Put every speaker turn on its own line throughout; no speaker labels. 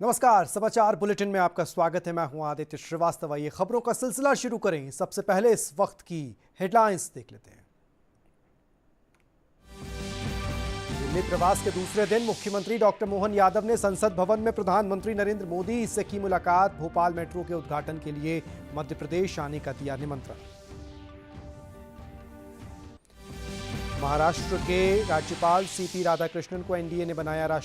नमस्कार, समाचार बुलेटिन में आपका स्वागत है। मैं हूं आदित्य श्रीवास्तव। ये खबरों का सिलसिला शुरू करें। सबसे पहले इस वक्त की हेडलाइंस देख लेते हैं। दिल्ली प्रवास के दूसरे दिन मुख्यमंत्री डॉक्टर मोहन यादव ने संसद भवन में प्रधानमंत्री नरेंद्र मोदी से की मुलाकात। भोपाल मेट्रो के उद्घाटन के लिए मध्य प्रदेश आने का दिया निमंत्रण। महाराष्ट्र के राज्यपाल सीपी राधाकृष्णन को एनडीए ने बनाया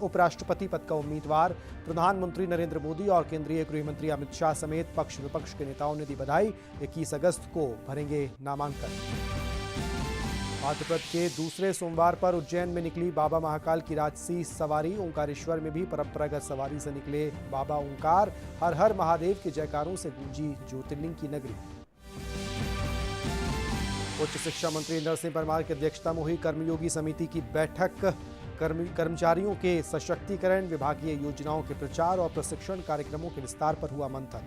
उपराष्ट्रपति पद का उम्मीदवार। प्रधानमंत्री नरेंद्र मोदी और केंद्रीय गृह मंत्री अमित शाह समेत पक्ष विपक्ष के नेताओं ने दी बधाई। 21 अगस्त को भरेंगे नामांकन। भाद्रपद के दूसरे सोमवार पर उज्जैन में निकली बाबा महाकाल की राजसी सवारी। ओंकारेश्वर में भी परंपरागत सवारी से निकले बाबा ओंकार। हर हर महादेव के जयकारों से गूंजी ज्योतिर्लिंग की नगरी। उच्च शिक्षा मंत्री इंदर सिंह परमार की अध्यक्षता में हुई कर्मयोगी समिति की बैठक। कर्मचारियों के सशक्तिकरण, विभागीय योजनाओं के प्रचार और प्रशिक्षण कार्यक्रमों के विस्तार पर हुआ मंथन।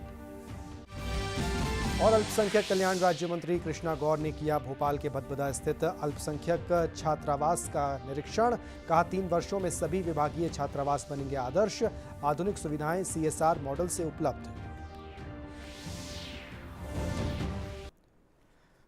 और अल्पसंख्यक कल्याण राज्य मंत्री कृष्णा गौर ने किया भोपाल के भदभदा स्थित अल्पसंख्यक छात्रावास का निरीक्षण। कहा 3 वर्षों में सभी विभागीय छात्रावास बनेंगे आदर्श। आधुनिक सुविधाएं CSR मॉडल से उपलब्ध।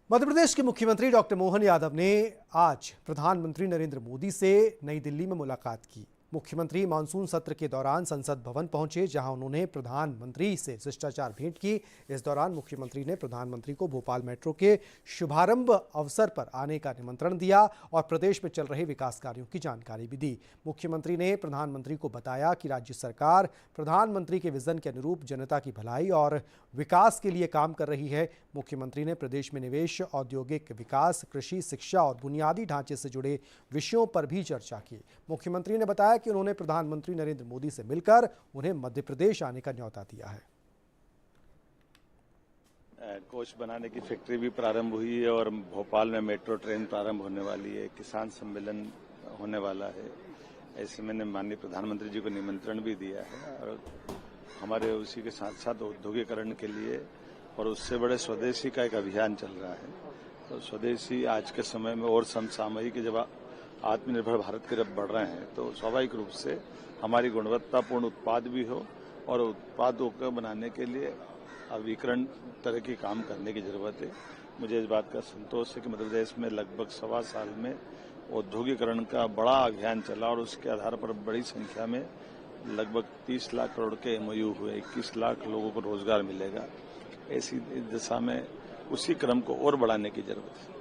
मध्य प्रदेश के मुख्यमंत्री डॉक्टर मोहन यादव ने आज प्रधानमंत्री नरेंद्र मोदी से नई दिल्ली में मुलाकात की। मुख्यमंत्री मानसून सत्र के दौरान संसद भवन पहुंचे, जहां उन्होंने प्रधानमंत्री से शिष्टाचार भेंट की। इस दौरान मुख्यमंत्री ने प्रधानमंत्री को भोपाल मेट्रो के शुभारंभ अवसर पर आने का निमंत्रण दिया और प्रदेश में चल रहे विकास कार्यों की जानकारी भी दी। मुख्यमंत्री ने प्रधानमंत्री को बताया कि राज्य सरकार प्रधानमंत्री के विजन के अनुरूप जनता की भलाई और विकास के लिए काम कर रही है। मुख्यमंत्री ने प्रदेश में निवेश, औद्योगिक विकास, कृषि, शिक्षा और बुनियादी ढांचे से जुड़े विषयों पर भी चर्चा की। मुख्यमंत्री ने बताया कि उन्होंने प्रधानमंत्री नरेंद्र मोदी से मिलकर उन्हें मध्य प्रदेश आने का न्योता दिया है।
कोच बनाने की फैक्ट्री भी प्रारंभ हुई है और भोपाल में मेट्रो ट्रेन प्रारंभ होने वाली है। किसान सम्मेलन होने वाला है। ऐसे मैंने माननीय प्रधानमंत्री जी को निमंत्रण भी दिया है और हमारे उसी के साथ साथ औद्योगिकरण के लिए और उससे बड़े स्वदेशी का एक अभियान चल रहा है। तो स्वदेशी आज के समय में और समसामयिक जब आत्मनिर्भर भारत की तरफ बढ़ रहे हैं तो स्वाभाविक रूप से हमारी गुणवत्तापूर्ण उत्पाद भी हो और उत्पादों को बनाने के लिए अभिकरण तरह की काम करने की जरूरत है। मुझे इस बात का संतोष है कि मध्य प्रदेश में लगभग 1.25 साल में औद्योगिकरण का बड़ा अभियान चला और उसके आधार पर बड़ी संख्या में लगभग 30 लाख करोड़ के MOU हुए। 21 लाख लोगों को रोजगार मिलेगा। ऐसी दिशा में उसी क्रम को और बढ़ाने की जरूरत है।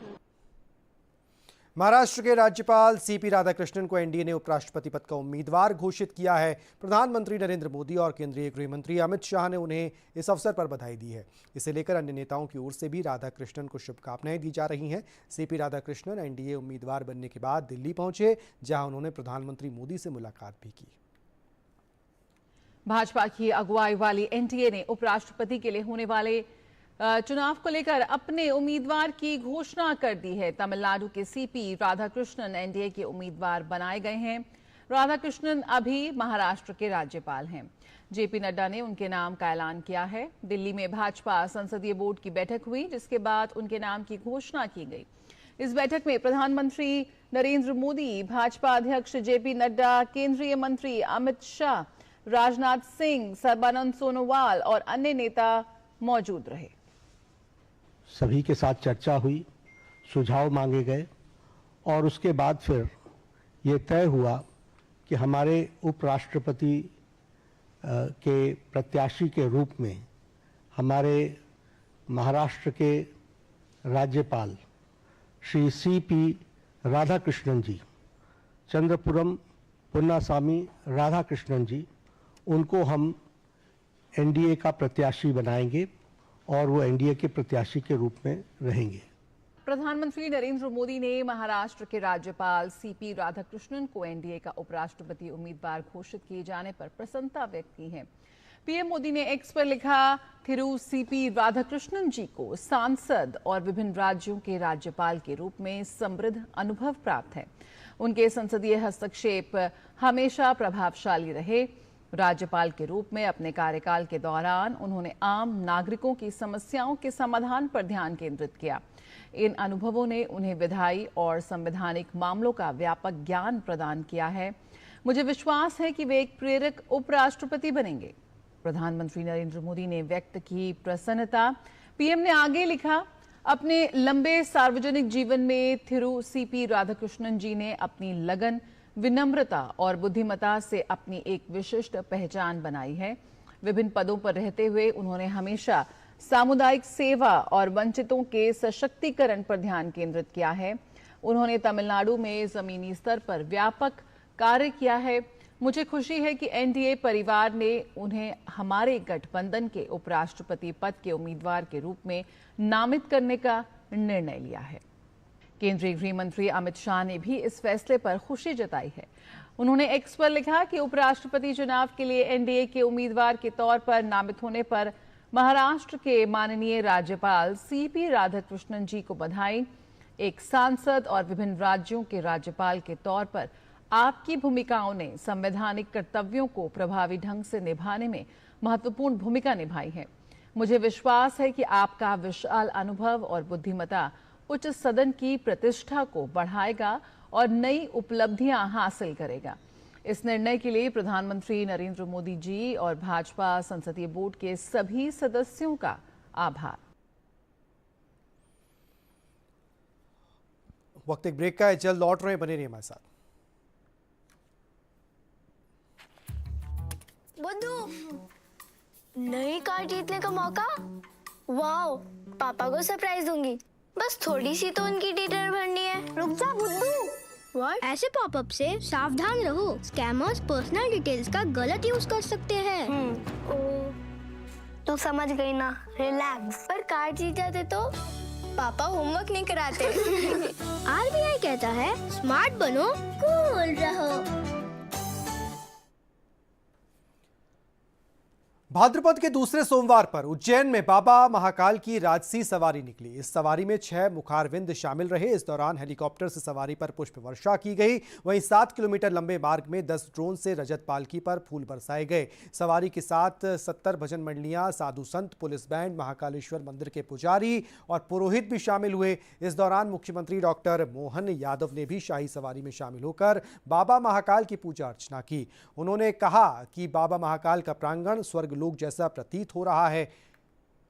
महाराष्ट्र के राज्यपाल सीपी राधाकृष्णन को एनडीए ने उपराष्ट्रपति पद का उम्मीदवार घोषित किया है। प्रधानमंत्री नरेंद्र मोदी और केंद्रीय गृह मंत्री अमित शाह ने उन्हें इस अवसर पर बधाई दी है। इसे लेकर अन्य नेताओं की ओर से भी राधाकृष्णन को शुभकामनाएं दी जा रही हैं। सीपी राधाकृष्णन एनडीए उम्मीदवार बनने के बाद दिल्ली पहुंचे, जहां उन्होंने प्रधानमंत्री मोदी से मुलाकात भी की।
भाजपा की अगुवाई वाली एनडीए ने उपराष्ट्रपति के लिए होने वाले चुनाव को लेकर अपने उम्मीदवार की घोषणा कर दी है। तमिलनाडु के सीपी राधाकृष्णन एनडीए के उम्मीदवार बनाए गए हैं। राधाकृष्णन अभी महाराष्ट्र के राज्यपाल हैं। जेपी नड्डा ने उनके नाम का ऐलान किया है। दिल्ली में भाजपा संसदीय बोर्ड की बैठक हुई, जिसके बाद उनके नाम की घोषणा की गई। इस बैठक में प्रधानमंत्री नरेंद्र मोदी, भाजपा अध्यक्ष जेपी नड्डा, केंद्रीय मंत्री अमित शाह, राजनाथ सिंह, सर्बानंद सोनोवाल और अन्य नेता मौजूद रहे।
सभी के साथ चर्चा हुई, सुझाव मांगे गए और उसके बाद फिर ये तय हुआ कि हमारे उपराष्ट्रपति के प्रत्याशी के रूप में हमारे महाराष्ट्र के राज्यपाल श्री सीपी राधाकृष्णन जी, चंद्रपुरम पुन्नास्वामी राधाकृष्णन जी, उनको हम एनडीए का प्रत्याशी बनाएंगे और वो एनडीए के प्रत्याशी के रूप में रहेंगे।
प्रधानमंत्री नरेंद्र मोदी ने महाराष्ट्र के राज्यपाल सीपी राधाकृष्णन को एनडीए का उपराष्ट्रपति उम्मीदवार घोषित किए जाने पर प्रसन्नता व्यक्त की है। पीएम मोदी ने एक्स पर लिखा, थिरू सीपी राधाकृष्णन जी को सांसद और विभिन्न राज्यों के राज्यपाल के रूप में समृद्ध अनुभव प्राप्त है। उनके संसदीय हस्तक्षेप हमेशा प्रभावशाली रहे। राज्यपाल के रूप में अपने कार्यकाल के दौरान उन्होंने आम नागरिकों की समस्याओं के समाधान पर ध्यान केंद्रित किया। इन अनुभवों ने उन्हें विधायी और संवैधानिक मामलों का व्यापक ज्ञान प्रदान किया है। मुझे विश्वास है कि वे एक प्रेरक उपराष्ट्रपति बनेंगे। प्रधानमंत्री नरेंद्र मोदी ने व्यक्त की प्रसन्नता। पीएम ने आगे लिखा, अपने लंबे सार्वजनिक जीवन में थिरु सीपी राधाकृष्णन जी ने अपनी लगन, विनम्रता और बुद्धिमत्ता से अपनी एक विशिष्ट पहचान बनाई है। विभिन्न पदों पर रहते हुए उन्होंने हमेशा सामुदायिक सेवा और वंचितों के सशक्तिकरण पर ध्यान केंद्रित किया है। उन्होंने तमिलनाडु में जमीनी स्तर पर व्यापक कार्य किया है। मुझे खुशी है कि एनडीए परिवार ने उन्हें हमारे गठबंधन के उपराष्ट्रपति पद के उम्मीदवार के रूप में नामित करने का निर्णय लिया है। केंद्रीय गृह मंत्री अमित शाह ने भी इस फैसले पर खुशी जताई है। उन्होंने एक्स पर लिखा कि उपराष्ट्रपति चुनाव के लिए एनडीए के उम्मीदवार के तौर पर नामित होने पर महाराष्ट्र के माननीय राज्यपाल सीपी राधाकृष्णन जी को बधाई। एक सांसद और विभिन्न राज्यों के राज्यपाल के तौर पर आपकी भूमिकाओं ने संवैधानिक कर्तव्यों को प्रभावी ढंग से निभाने में महत्वपूर्ण भूमिका निभाई है। मुझे विश्वास है कि आपका विशाल अनुभव और बुद्धिमत्ता उच्च सदन की प्रतिष्ठा को बढ़ाएगा और नई उपलब्धियां हासिल करेगा। इस निर्णय के लिए प्रधानमंत्री नरेंद्र मोदी जी और भाजपा संसदीय बोर्ड के सभी सदस्यों का आभार।
वक्त एक ब्रेक का है, जल्द लौट रहे, बने रहिए हमारे साथ।
बुद्धू, नई कार जीतने का मौका। वाओ, पापा को सरप्राइज दूंगी। बस थोड़ी सी तो उनकी डिटेल भरनी है। रुक जा बुद्धू।
What? ऐसे पॉपअप से सावधान रहो। स्कैमर्स पर्सनल डिटेल्स का गलत यूज कर सकते हैं।
तू समझ गई ना, रिलैक्स। पर कार जीत जाते तो पापा होमवर्क नहीं कराते।
आरबीआई कहता है स्मार्ट बनो, कूल रहो।
भाद्रपद के दूसरे सोमवार पर उज्जैन में बाबा महाकाल की राजसी सवारी निकली। इस सवारी में 6 मुखारविंद शामिल रहे। इस दौरान हेलीकॉप्टर से सवारी पर पुष्प वर्षा की गई। वहीं 7 किलोमीटर लंबे मार्ग में 10 ड्रोन से रजत पालकी पर फूल बरसाए गए। सवारी के साथ 70 भजन मंडलियां, साधु संत, पुलिस बैंड, महाकालेश्वर मंदिर के पुजारी और पुरोहित भी शामिल हुए। इस दौरान मुख्यमंत्री डॉक्टर मोहन यादव ने भी शाही सवारी में शामिल होकर बाबा महाकाल की पूजा अर्चना की। उन्होंने कहा कि बाबा महाकाल का प्रांगण स्वर्ग लोक जैसा प्रतीत हो रहा है।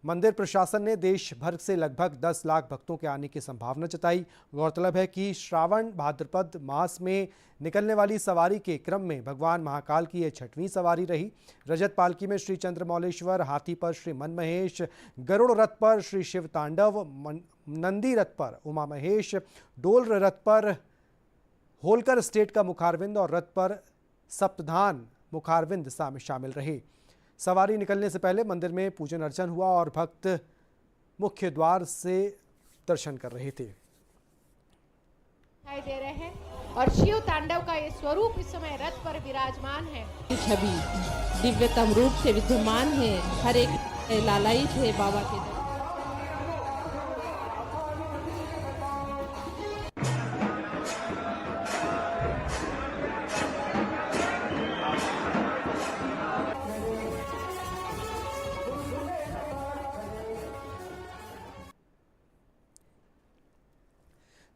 मंदिर प्रशासन ने देश भर से लगभग 10 लाख भक्तों के आने की संभावना जताई। गौरतलब है कि श्रावण भाद्रपद मास में निकलने वाली सवारी के क्रम में भगवान महाकाल की यह 6वीं सवारी रही। रजत पालकी में श्री चंद्रमौलेश्वर, हाथी पर श्री मनमहेश, गरुड़ रथ पर श्री शिव तांडव, नंदी रथ पर उमा महेश, डोल रथ पर होलकर स्टेट का मुखारविंद और रथ पर सप्तधान मुखारविंद शामिल रहे। सवारी निकलने से पहले मंदिर में पूजन अर्चन हुआ और भक्त मुख्य द्वार से दर्शन कर रहे थे।
दिखाई दे रहे हैं और शिव तांडव का ये स्वरूप इस समय रथ पर विराजमान है।
छवि दिव्यतम रूप से विद्यमान है। हर एक लालायित है बाबा के।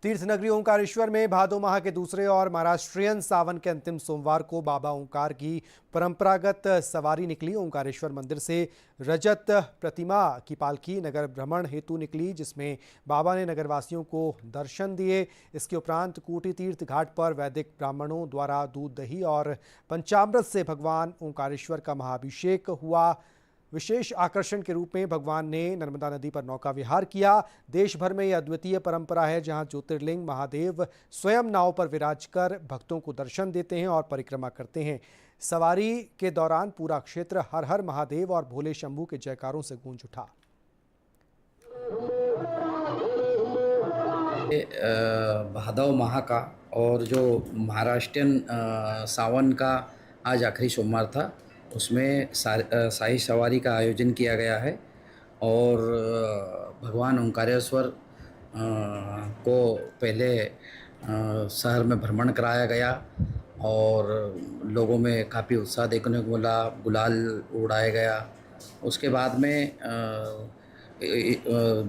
तीर्थ नगरी ओंकारेश्वर में भादो माह के दूसरे और महाराष्ट्रियन सावन के अंतिम सोमवार को बाबा ओंकार की परंपरागत सवारी निकली। ओंकारेश्वर मंदिर से रजत प्रतिमा की पालकी नगर भ्रमण हेतु निकली, जिसमें बाबा ने नगरवासियों को दर्शन दिए। इसके उपरांत कोटि तीर्थ घाट पर वैदिक ब्राह्मणों द्वारा दूध, दही और पंचामृत से भगवान ओंकारेश्वर का महाअभिषेक हुआ। विशेष आकर्षण के रूप में भगवान ने नर्मदा नदी पर नौका विहार किया। देश भर में यह अद्वितीय परंपरा है, जहां ज्योतिर्लिंग महादेव स्वयं नाव पर विराजकर भक्तों को दर्शन देते हैं और परिक्रमा करते हैं। सवारी के दौरान पूरा क्षेत्र हर हर महादेव और भोले शंभू के जयकारों से गूंज उठा।
भादव माह का और जो महाराष्ट्रियन सावन का आज आखिरी सोमवार था, उसमें शाही सवारी का आयोजन किया गया है और भगवान ओंकारेश्वर को पहले शहर में भ्रमण कराया गया और लोगों में काफ़ी उत्साह देखने को मिला, गुलाल उड़ाया गया। उसके बाद में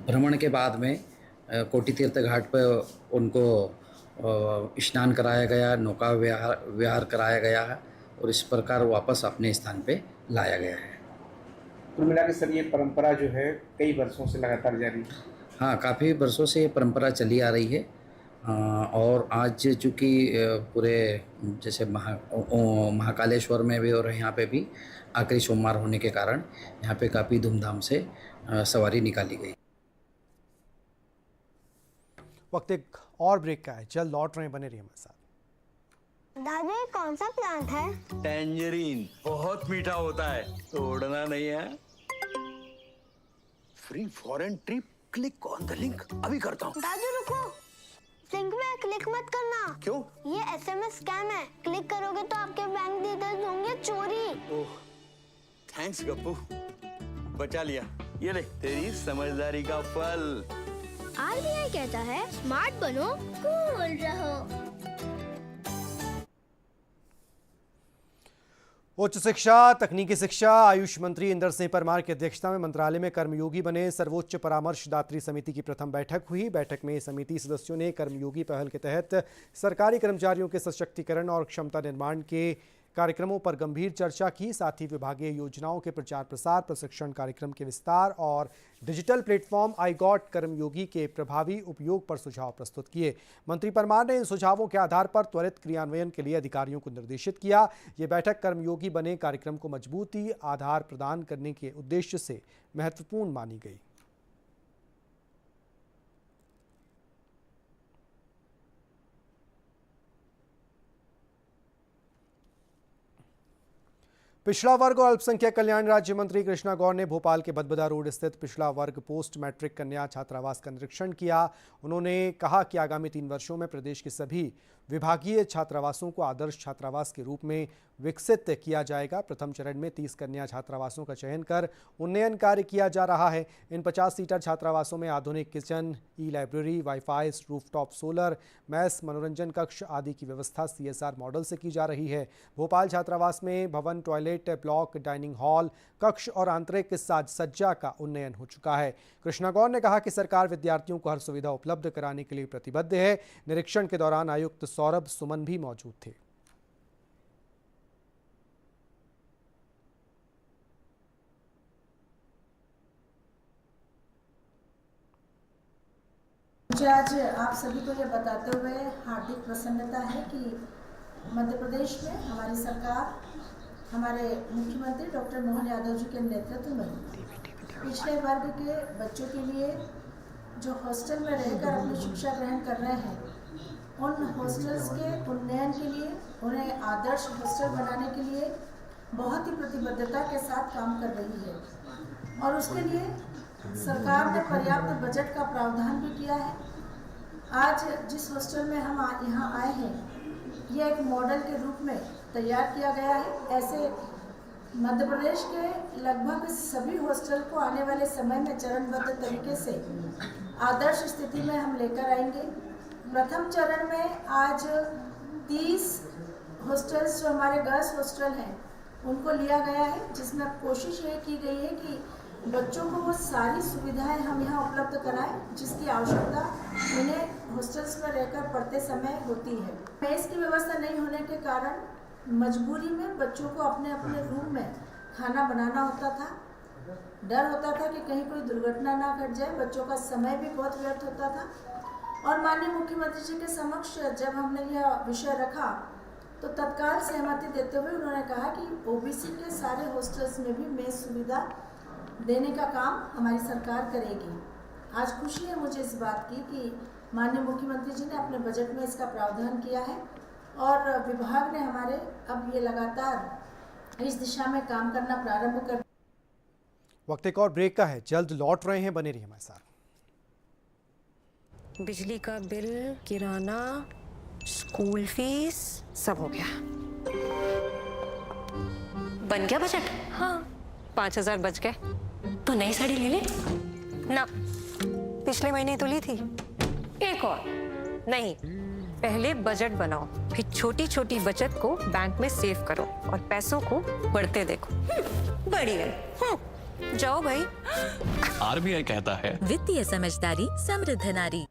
भ्रमण के बाद में कोटि तीर्थ घाट पर उनको स्नान कराया गया, नौका विहार कराया गया है और इस प्रकार वापस अपने स्थान पे लाया गया है।
कुल मिला के सर ये परंपरा जो है कई वर्षों से लगातार जारी है।
हाँ, काफ़ी वर्षों से ये परंपरा चली आ रही है और आज चूँकि पूरे जैसे महाकालेश्वर में भी और यहाँ पे भी आखिरी सोमवार होने के कारण यहाँ पे काफ़ी धूमधाम से सवारी निकाली गई।
वक्त एक और ब्रेक का है, जल्द लौट रहे हैं, बने रहिए हमारे साथ।
दादू ये कौन सा प्लांट है?
टैंजरीन बहुत मीठा होता है, तोड़ना नहीं है। Free foreign trip, click on the link, अभी करता हूँ।
दादू रुको, लिंक में क्लिक मत करना।
क्यों?
ये SMS स्कैम है, क्लिक करोगे तो आपके बैंक डिटेल्स होंगे चोरी।
ओह, थैंक्स गप्पू, बचा लिया। ये ले तेरी समझदारी का फल।
RBI कहता है स्मार्ट बनो, कूल रहो।
उच्च शिक्षा, तकनीकी शिक्षा, आयुष मंत्री इंदर सिंह परमार की अध्यक्षता में मंत्रालय में कर्मयोगी बने सर्वोच्च परामर्शदात्री समिति की प्रथम बैठक हुई। बैठक में समिति सदस्यों ने कर्मयोगी पहल के तहत सरकारी कर्मचारियों के सशक्तिकरण और क्षमता निर्माण के कार्यक्रमों पर गंभीर चर्चा की। साथ ही विभागीय योजनाओं के प्रचार प्रसार, प्रशिक्षण कार्यक्रम के विस्तार और डिजिटल प्लेटफॉर्म आई गॉट कर्मयोगी के प्रभावी उपयोग पर सुझाव प्रस्तुत किए। मंत्री परमार ने इन सुझावों के आधार पर त्वरित क्रियान्वयन के लिए अधिकारियों को निर्देशित किया। ये बैठक कर्मयोगी बने कार्यक्रम को मजबूती आधार प्रदान करने के उद्देश्य से महत्वपूर्ण मानी गई। पिछड़ा वर्ग और अल्पसंख्यक कल्याण राज्य मंत्री कृष्णा गौर ने भोपाल के बदबदा रोड स्थित पिछड़ा वर्ग पोस्ट मैट्रिक कन्या छात्रावास का निरीक्षण किया। उन्होंने कहा कि आगामी 3 वर्षों में प्रदेश के सभी विभागीय छात्रावासों को आदर्श छात्रावास के रूप में विकसित किया जाएगा। प्रथम चरण में 30 कन्या छात्रावासों का चयन कर उन्नयन कार्य किया जा रहा है। इन 50 सीटर छात्रावासों में आधुनिक kitchen, e library, wifi, rooftop solar, mess, मनोरंजन कक्ष आदि की व्यवस्था CSR मॉडल से की जा रही है। भोपाल छात्रावास में भवन, टॉयलेट ब्लॉक, डाइनिंग हॉल, कक्ष और आंतरिक साज सज्जा का उन्नयन हो चुका है। कृष्णा गौर ने कहा कि सरकार विद्यार्थियों को हर सुविधा उपलब्ध कराने के लिए प्रतिबद्ध है। निरीक्षण के दौरान आयुक्त सौरभ सुमन भी मौजूद थे।
मुझे आज आप सभी को यह बताते हुए हार्दिक प्रसन्नता है कि मध्य प्रदेश में हमारी सरकार, हमारे मुख्यमंत्री डॉक्टर मोहन यादव जी के नेतृत्व में पिछड़े वर्ग के बच्चों के लिए जो हॉस्टल में रहकर अपनी शिक्षा ग्रहण कर रहे हैं, उन हॉस्टल्स के उन्नयन के लिए, उन्हें आदर्श हॉस्टल बनाने के लिए बहुत ही प्रतिबद्धता के साथ काम कर रही है और उसके लिए सरकार ने पर्याप्त बजट का प्रावधान भी किया है। आज जिस हॉस्टल में हम यहाँ आए हैं, यह एक मॉडल के रूप में तैयार किया गया है। ऐसे मध्य प्रदेश के लगभग सभी हॉस्टल को आने वाले समय में चरणबद्ध तरीके से आदर्श स्थिति में हम लेकर आएंगे। प्रथम चरण में आज 30 हॉस्टल्स जो हमारे गर्ल्स हॉस्टल हैं उनको लिया गया है, जिसमें कोशिश ये की गई है कि बच्चों को वो सारी सुविधाएं हम यहाँ उपलब्ध कराएं जिसकी आवश्यकता उन्हें हॉस्टल्स में रहकर पढ़ते समय होती है। मेस की व्यवस्था नहीं होने के कारण मजबूरी में बच्चों को अपने अपने रूम में खाना बनाना होता था। डर होता था कि कहीं कोई दुर्घटना ना घट जाए, बच्चों का समय भी बहुत व्यर्थ होता था। और माननीय मुख्यमंत्री जी के समक्ष जब हमने यह विषय रखा तो तत्काल सहमति देते हुए उन्होंने कहा कि OBC के सारे हॉस्टल्स में भी मेस सुविधा देने का काम हमारी सरकार करेगी। आज खुशी है मुझे इस बात की कि माननीय मुख्यमंत्री जी ने अपने बजट में इसका प्रावधान किया है और विभाग ने हमारे अब ये लगातार इस दिशा में काम करना प्रारंभ कर।
वक्त एक और ब्रेक का है, जल्द लौट रहे हैं, बने रहिए हमारे साथ।
बिजली का बिल, किराना, स्कूल फीस सब हो गया। बन गया बजट? हाँ, 5000 बच गए। तो नई साड़ी ले ले ना, पिछले महीने तो ली थी। एक और नहीं, पहले बजट बनाओ, फिर छोटी छोटी बचत को बैंक में सेव करो और पैसों को बढ़ते देखो। बढ़िया। जाओ भाई।
RBI कहता है,
वित्तीय समझदारी समृद्ध नारी।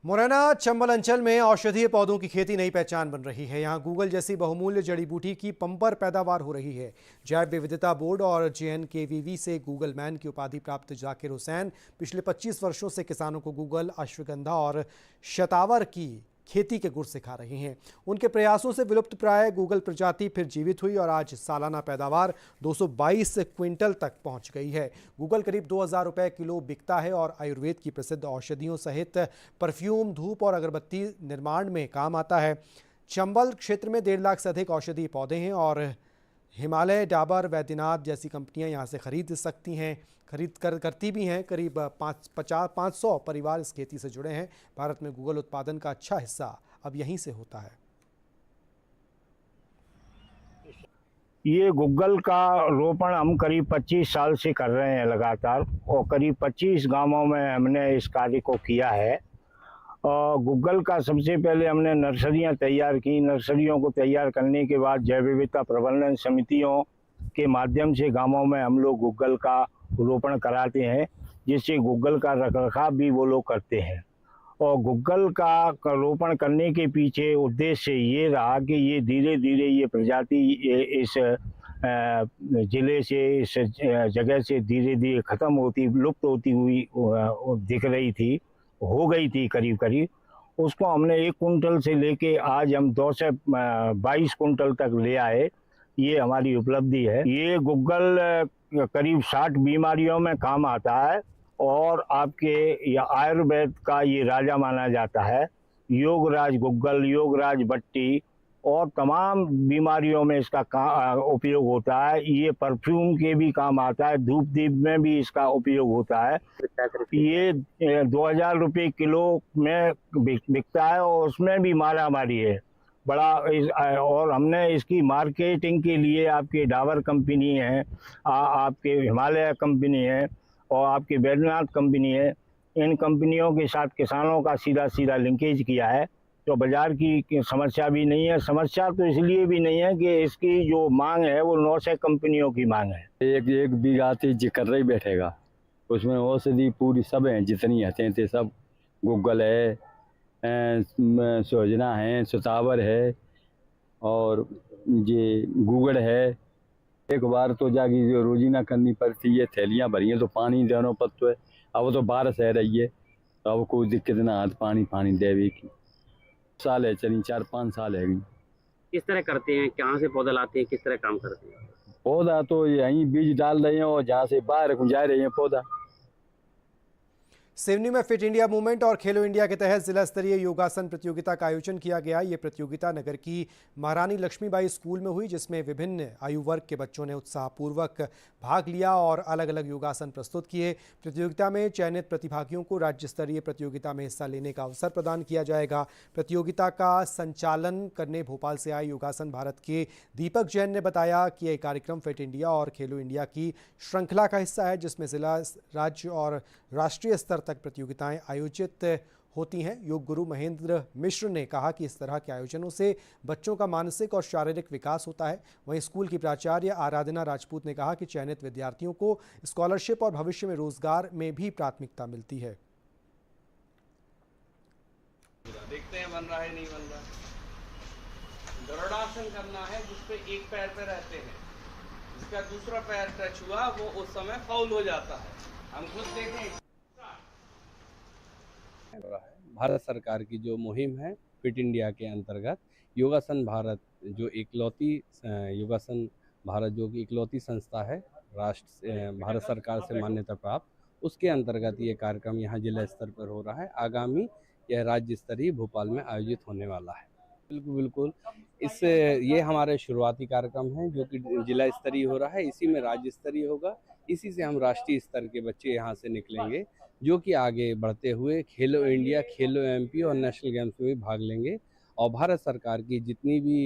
मुरैना चंबल अंचल में औषधीय पौधों की खेती नई पहचान बन रही है। यहां गूगल जैसी बहुमूल्य जड़ी बूटी की पंपर पैदावार हो रही है। जैव विविधता बोर्ड और JNKVV से गूगल मैन की उपाधि प्राप्त जाकिर हुसैन पिछले 25 वर्षों से किसानों को गूगल, अश्वगंधा और शतावर की खेती के गुर सिखा रहे हैं। उनके प्रयासों से विलुप्त प्राय गूगल प्रजाति फिर जीवित हुई और आज सालाना पैदावार 222 क्विंटल तक पहुंच गई है। गूगल करीब 2000 रुपये किलो बिकता है और आयुर्वेद की प्रसिद्ध औषधियों सहित परफ्यूम, धूप और अगरबत्ती निर्माण में काम आता है। चंबल क्षेत्र में 1.5 लाख से अधिक औषधीय पौधे हैं और हिमालय, डाबर, वैद्यनाथ जैसी कंपनियां यहां से खरीद सकती हैं, करती भी हैं। करीब 500 परिवार इस खेती से जुड़े हैं। भारत में गूगल उत्पादन का अच्छा हिस्सा अब यहीं से होता है।
ये गूगल का रोपण हम करीब 25 साल से कर रहे हैं लगातार, और करीब 25 गांवों में हमने इस कार्य को किया है। और गूगल का सबसे पहले हमने नर्सरियां तैयार की। नर्सरियों को तैयार करने के बाद जैव विविधता प्रबंधन समितियों के माध्यम से गांवों में हम लोग गूगल का रोपण कराते हैं, जिससे गूगल का रखरखाव भी वो लोग करते हैं। और गूगल का रोपण करने के पीछे उद्देश्य ये रहा कि ये धीरे धीरे ये प्रजाति इस जिले से, इस जगह से धीरे धीरे ख़त्म होती, लुप्त होती हुई दिख रही थी, हो गई थी करीब करीब। उसको हमने 1 कुंटल से लेके आज हम 222 कुंटल तक ले आए। ये हमारी उपलब्धि है। ये गूगल करीब 60 बीमारियों में काम आता है और आपके आयुर्वेद का ये राजा माना जाता है। योगराज गूगल, योगराज बट्टी और तमाम बीमारियों में इसका उपयोग होता है। ये परफ्यूम के भी काम आता है, धूप दीप में भी इसका उपयोग होता है। ये 2000 रुपये किलो में बिकता है और उसमें भी मारामारी है बड़ा। और हमने इसकी मार्केटिंग के लिए आपके डाबर कंपनी है, आपके हिमालय कंपनी है और आपके वैद्यनाथ कंपनी है, इन कंपनियों के साथ किसानों का सीधा लिंकेज किया है। तो बाज़ार की समस्या भी नहीं है। समस्या तो इसलिए भी नहीं है कि इसकी जो मांग है वो 900 कंपनियों की मांग है।
एक बीघा कर रही बैठेगा, उसमें औषधि पूरी सब हैं, जितनी हतें थे सब। गूगल है, सोजना है, शतावर है और ये गूगल है। एक बार तो जाके जो रोजीना करनी पड़ती है, थैलियाँ भरी हैं तो पानी देना पड़ता है। अब तो बारिश है रही है, तो अब कोई दिक्कत ना, हाथ पानी देवे की साल है चली, 4-5 साल है।
किस तरह करते हैं, कहाँ से पौधा लाते हैं, किस तरह काम करते हैं?
पौधा तो यहीं बीज डाल रहे हैं और जहाँ से बाहर जा रहे हैं पौधा।
सिवनी में फिट इंडिया मूवमेंट और खेलो इंडिया के तहत जिला स्तरीय योगासन प्रतियोगिता का आयोजन किया गया। ये प्रतियोगिता नगर की महारानी लक्ष्मीबाई स्कूल में हुई, जिसमें विभिन्न आयु वर्ग के बच्चों ने उत्साहपूर्वक भाग लिया और अलग अलग योगासन प्रस्तुत किए। प्रतियोगिता में चयनित प्रतिभागियों को राज्य स्तरीय प्रतियोगिता में हिस्सा लेने का अवसर प्रदान किया जाएगा। प्रतियोगिता का संचालन करने भोपाल से आए योगासन भारत के दीपक जैन ने बताया कि यह कार्यक्रम फिट इंडिया और खेलो इंडिया की श्रृंखला का हिस्सा है, जिसमें जिला, राज्य और राष्ट्रीय स्तर तक प्रतियोगिताएं आयोजित होती हैं। योग गुरु महेंद्र मिश्र ने कहा कि इस तरह के आयोजनों से बच्चों का मानसिक और शारीरिक विकास होता है। वहीं स्कूल की प्राचार्य आराधना राजपूत ने कहा कि चयनित विद्यार्थियों को स्कॉलरशिप और भविष्य में रोजगार में भी प्राथमिकता मिलती है।
देखते हैं बन रहा है नहीं बन रहा। गरुड़ासन करना है जिसपे एक पैर पे रहते हैं, जिसका दूसरा पैर टच हुआ वो उस समय फाउल हो जाता है। हम खुद देखें।
भारत सरकार की जो मुहिम है फिट इंडिया के अंतर्गत योगासन भारत, जो इकलौती योगासन भारत जो कि इकलौती संस्था है राष्ट्र भारत सरकार से मान्यता प्राप्त, उसके अंतर्गत ये कार्यक्रम यहाँ जिला स्तर पर हो रहा है। आगामी यह राज्य स्तरीय भोपाल में आयोजित होने वाला है। बिल्कुल ये हमारे शुरुआती कार्यक्रम हैं जो कि जिला स्तरीय हो रहा है, इसी में राज्य स्तरीय होगा, इसी से हम राष्ट्रीय स्तर के बच्चे यहाँ से निकलेंगे जो कि आगे बढ़ते हुए खेलो इंडिया, खेलो MP और नेशनल गेम्स में भी भाग लेंगे। और भारत सरकार की जितनी भी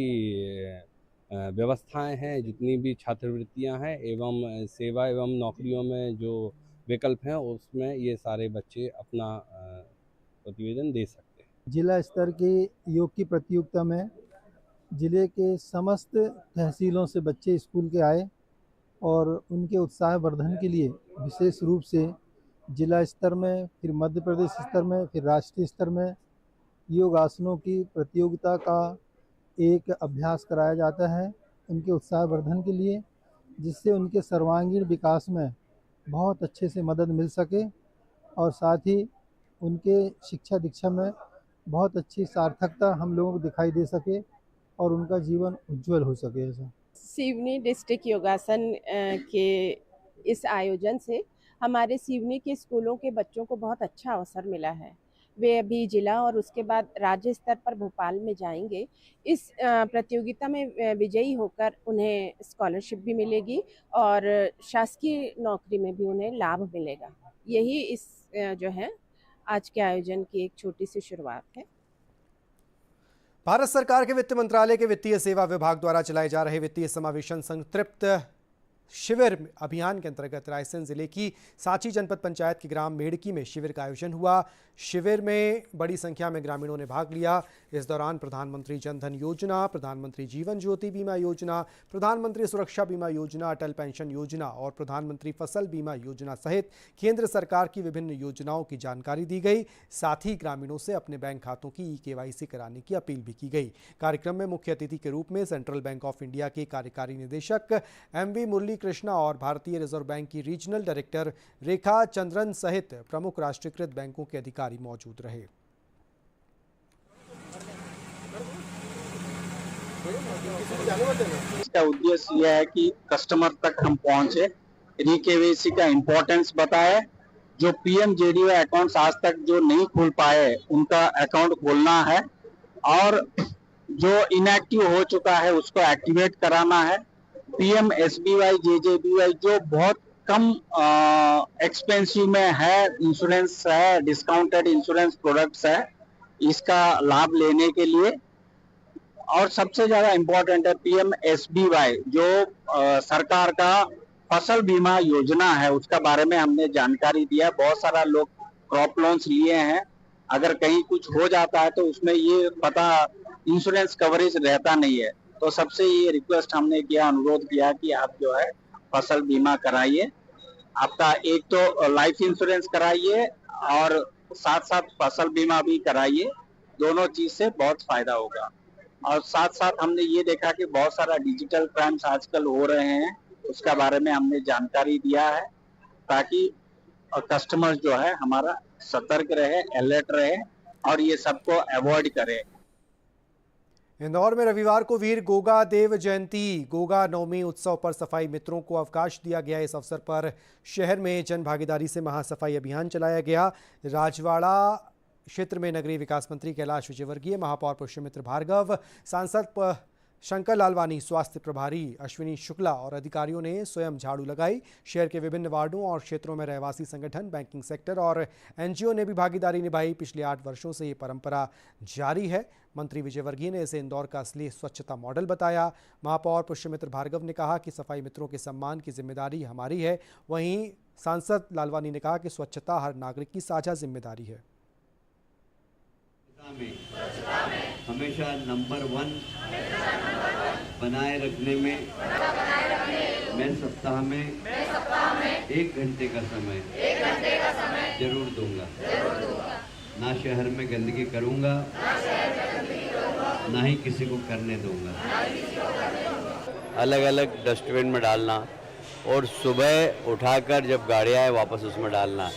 व्यवस्थाएं हैं, जितनी भी छात्रवृत्तियां हैं एवं सेवा एवं नौकरियों में जो विकल्प हैं, उसमें ये सारे बच्चे अपना प्रतिवेदन दे सकते हैं।
जिला स्तर की योग की प्रतियोगिता में जिले के समस्त तहसीलों से बच्चे स्कूल के आए और उनके उत्साह वर्धन के लिए विशेष रूप से जिला स्तर में, फिर मध्य प्रदेश स्तर में, फिर राष्ट्रीय स्तर में योगासनों की प्रतियोगिता का एक अभ्यास कराया जाता है उनके उत्साहवर्धन के लिए, जिससे उनके सर्वांगीण विकास में बहुत अच्छे से मदद मिल सके और साथ ही उनके शिक्षा दीक्षा में बहुत अच्छी सार्थकता हम लोगों को दिखाई दे सके और उनका जीवन उज्जवल हो सके। ऐसा
सिवनी डिस्ट्रिक्ट योगासन के इस आयोजन से हमारे सिवनी के स्कूलों के बच्चों को बहुत अच्छा अवसर मिला है। वे अभी जिला और उसके बाद राज्य स्तर पर भोपाल में जाएंगे। इस प्रतियोगिता में विजयी होकर उन्हें स्कॉलरशिप भी मिलेगी और शासकीय नौकरी में भी उन्हें लाभ मिलेगा। यही इस जो है आज के आयोजन की एक छोटी सी शुरुआत है।
भारत सरकार के वित्त मंत्रालय के वित्तीय सेवा विभाग द्वारा चलाए जा रहे वित्तीय समावेशन संतृप्त शिविर अभियान के अंतर्गत रायसेन जिले की सांची जनपद पंचायत के ग्राम मेड़की में शिविर का आयोजन हुआ। शिविर में बड़ी संख्या में ग्रामीणों ने भाग लिया। इस दौरान प्रधानमंत्री जन धन योजना, प्रधानमंत्री जीवन ज्योति बीमा योजना, प्रधानमंत्री सुरक्षा बीमा योजना, अटल पेंशन योजना और प्रधानमंत्री फसल बीमा योजना सहित केंद्र सरकार की विभिन्न योजनाओं की जानकारी दी गई। साथ ही ग्रामीणों से अपने बैंक खातों की KYC कराने की अपील भी की गई। कार्यक्रम में मुख्य अतिथि के रूप में सेंट्रल बैंक ऑफ इंडिया के कार्यकारी निदेशक MV मुरली कृष्णा और भारतीय रिजर्व बैंक की रीजनल डायरेक्टर रेखा चंद्रन सहित प्रमुख राष्ट्रीयकृत बैंकों के अधिकारी मौजूद रहे।
इसका उद्देश्य यह है कि कस्टमर तक हम पहुंचे, KYC का इम्पोर्टेंस बताए, जो PMJDY अकाउंट्स आज तक जो नहीं खोल पाए उनका अकाउंट खोलना है और जो इनएक्टिव हो चुका है उसको एक्टिवेट कराना है। PMSBY JJBY जो बहुत कम एक्सपेंसिव में है, इंश्योरेंस है, डिस्काउंटेड इंश्योरेंस प्रोडक्ट्स है, इसका लाभ लेने के लिए। और सबसे ज्यादा इम्पोर्टेंट है PMSBY जो सरकार का फसल बीमा योजना है, उसका बारे में हमने जानकारी दिया। बहुत सारा लोग क्रॉप लोन्स लिए हैं, अगर कहीं कुछ हो जाता है तो उसमें ये पता इंश्योरेंस कवरेज रहता नहीं है, तो सबसे ये रिक्वेस्ट हमने किया, अनुरोध किया कि आप जो है फसल बीमा कराइए। आपका एक तो लाइफ इंश्योरेंस कराइए और साथ साथ फसल बीमा भी कराइए, दोनों चीज से बहुत फायदा होगा। और साथ साथ हमने ये देखा कि बहुत सारा डिजिटल क्राइम्स आजकल हो रहे हैं, उसका बारे में हमने जानकारी दिया है ताकि कस्टमर्स जो है हमारा सतर्क रहे, अलर्ट रहे और ये सबको अवॉइड करे।
इंदौर में रविवार को वीर गोगा देव जयंती गोगा नवमी उत्सव पर सफाई मित्रों को अवकाश दिया गया। इस अवसर पर शहर में जन भागीदारी से महासफाई अभियान चलाया गया। राजवाड़ा क्षेत्र में नगरीय विकास मंत्री कैलाश विजयवर्गीय, महापौर पुष्यमित्र भार्गव, सांसद शंकर लालवानी, स्वास्थ्य प्रभारी अश्विनी शुक्ला और अधिकारियों ने स्वयं झाड़ू लगाई। शहर के विभिन्न वार्डों और क्षेत्रों में रहवासी संगठन, बैंकिंग सेक्टर और NGO ने भी भागीदारी निभाई। पिछले 8 वर्षों से ये परंपरा जारी है। मंत्री विजयवर्गीय ने इसे इंदौर का असली स्वच्छता मॉडल बताया। महापौर पुष्यमित्र भार्गव ने कहा कि सफाई मित्रों के सम्मान की जिम्मेदारी हमारी है। वहीं सांसद लालवानी ने कहा कि स्वच्छता हर नागरिक की साझा जिम्मेदारी है।
हमेशा नंबर 1 बनाए रखने में मैं सप्ताह में 1 घंटे का समय जरूर दूंगा। ना शहर में गंदगी करूंगा, ना ही किसी को करने दूंगा।
अलग अलग डस्टबिन में डालना और सुबह उठाकर जब गाड़ी आए वापस उसमें डालना,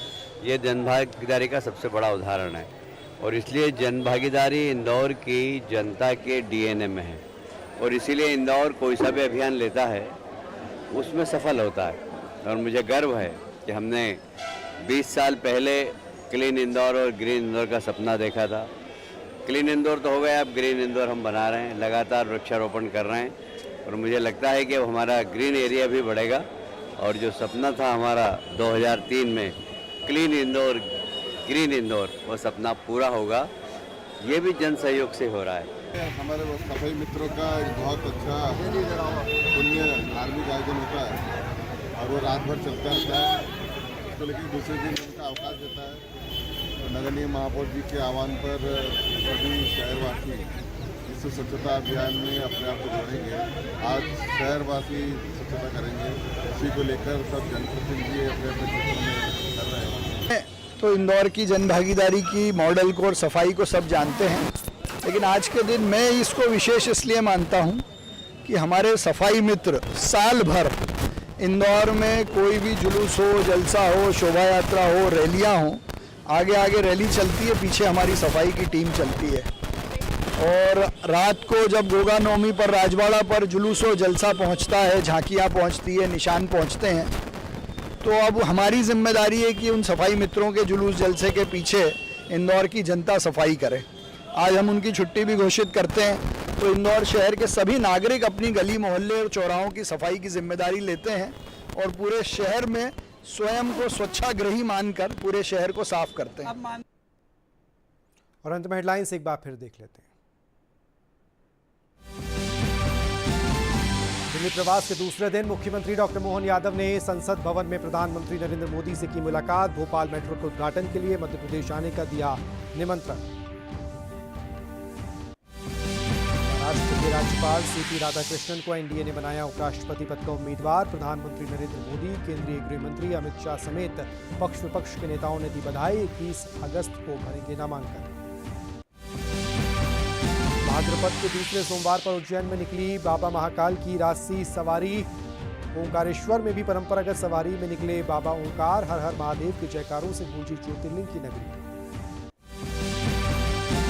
ये जनभागीदारी का सबसे बड़ा उदाहरण है। और इसलिए जनभागीदारी इंदौर की जनता के DNA में है और इसीलिए इंदौर कोई सा भी अभियान लेता है उसमें सफल होता है। और मुझे गर्व है कि हमने 20 साल पहले क्लीन इंदौर और ग्रीन इंदौर का सपना देखा था। क्लीन इंदौर तो हो गया, अब ग्रीन इंदौर हम बना रहे हैं, लगातार वृक्षारोपण कर रहे हैं और मुझे लगता है कि अब हमारा ग्रीन एरिया भी बढ़ेगा और जो सपना था हमारा 2003 में क्लीन इंदौर ग्रीन इंदौर, वो सपना पूरा होगा। ये भी जन सहयोग से हो रहा है।
हमारे वो सफाई मित्रों का बहुत अच्छा पुण्य धार्मिक आयोजन होता है और वो रात भर चलता रहता है, उसको लेकिन दूसरे दिन उनका अवकाश देता है। तो नगरीय महापौर जी के आह्वान पर सभी शहरवासी इस स्वच्छता अभियान में अपने आप को जोड़ेंगे। आज शहरवासी स्वच्छता करेंगे, उसी को लेकर सब जनप्रतिनिधि अपने अपने क्षेत्रों में कर रहे हैं।
तो इंदौर की जन भागीदारी की मॉडल को और सफाई को सब जानते हैं, लेकिन आज के दिन मैं इसको विशेष इसलिए मानता हूं कि हमारे सफाई मित्र साल भर इंदौर में कोई भी जुलूस हो, जलसा हो, शोभा यात्रा हो, रैलियां हो, आगे आगे रैली चलती है, पीछे हमारी सफाई की टीम चलती है। और रात को जब गोगा नवमी पर राजवाड़ा पर जुलूस हो, जलसा पहुंचता है, झांकियां पहुंचती है, निशान पहुंचते हैं, तो अब हमारी जिम्मेदारी है कि उन सफाई मित्रों के जुलूस जलसे के पीछे इंदौर की जनता सफाई करे। आज हम उनकी छुट्टी भी घोषित करते हैं, तो इंदौर शहर के सभी नागरिक अपनी गली मोहल्ले और चौराहों की सफाई की जिम्मेदारी लेते हैं और पूरे शहर में स्वयं को स्वच्छाग्रही मानकर पूरे शहर को साफ करते हैं।
और अंत में हेडलाइंस एक बार फिर देख लेते हैं। दिल्ली प्रवास के दूसरे दिन मुख्यमंत्री डॉक्टर मोहन यादव ने संसद भवन में प्रधानमंत्री नरेंद्र मोदी से की मुलाकात। भोपाल मेट्रो के उद्घाटन के लिए मध्य प्रदेश आने का दिया निमंत्रण। महाराष्ट्र के राज्यपाल सीपी राधाकृष्णन को एनडीए ने बनाया उपराष्ट्रपति पद का उम्मीदवार। प्रधानमंत्री नरेंद्र मोदी, केंद्रीय गृह मंत्री अमित शाह समेत पक्ष विपक्ष के नेताओं ने दी बधाई। 21 अगस्त को भरेंगे नामांकन। भाद्रपद के दूसरे सोमवार पर उज्जैन में निकली बाबा महाकाल की राजसी सवारी। ओंकारेश्वर में भी परंपरागत सवारी में निकले बाबा ओंकार। हर हर महादेव के जयकारों से गूंजी ज्योतिर्लिंग की नगरी।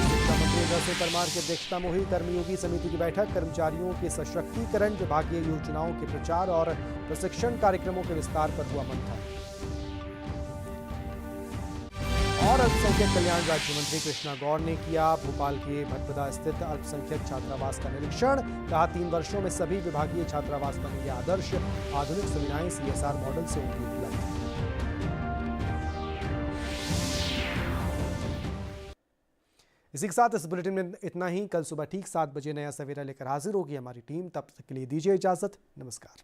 शिक्षा मंत्री अजय परमार की अध्यक्षता में हुई कर्मयोगी समिति की बैठक। कर्मचारियों के सशक्तिकरण, विभागीय योजनाओं के प्रचार और प्रशिक्षण कार्यक्रमों के विस्तार पर हुआ मंथन। और अल्पसंख्यक कल्याण राज्य मंत्री कृष्णा गौर ने किया भोपाल के भटपदा स्थित अल्पसंख्यक छात्रावास का निरीक्षण। कहा 3 वर्षों में सभी विभागीय छात्रावास बनेंगे आदर्श। आधुनिक सुविधाएं CSR मॉडल से होंगी उपलब्ध। इसी के साथ इस बुलेटिन में इतना ही। कल सुबह ठीक 7 बजे नया सवेरा लेकर हाजिर होगी हमारी टीम। तब तक के लिए दीजिए इजाजत। नमस्कार।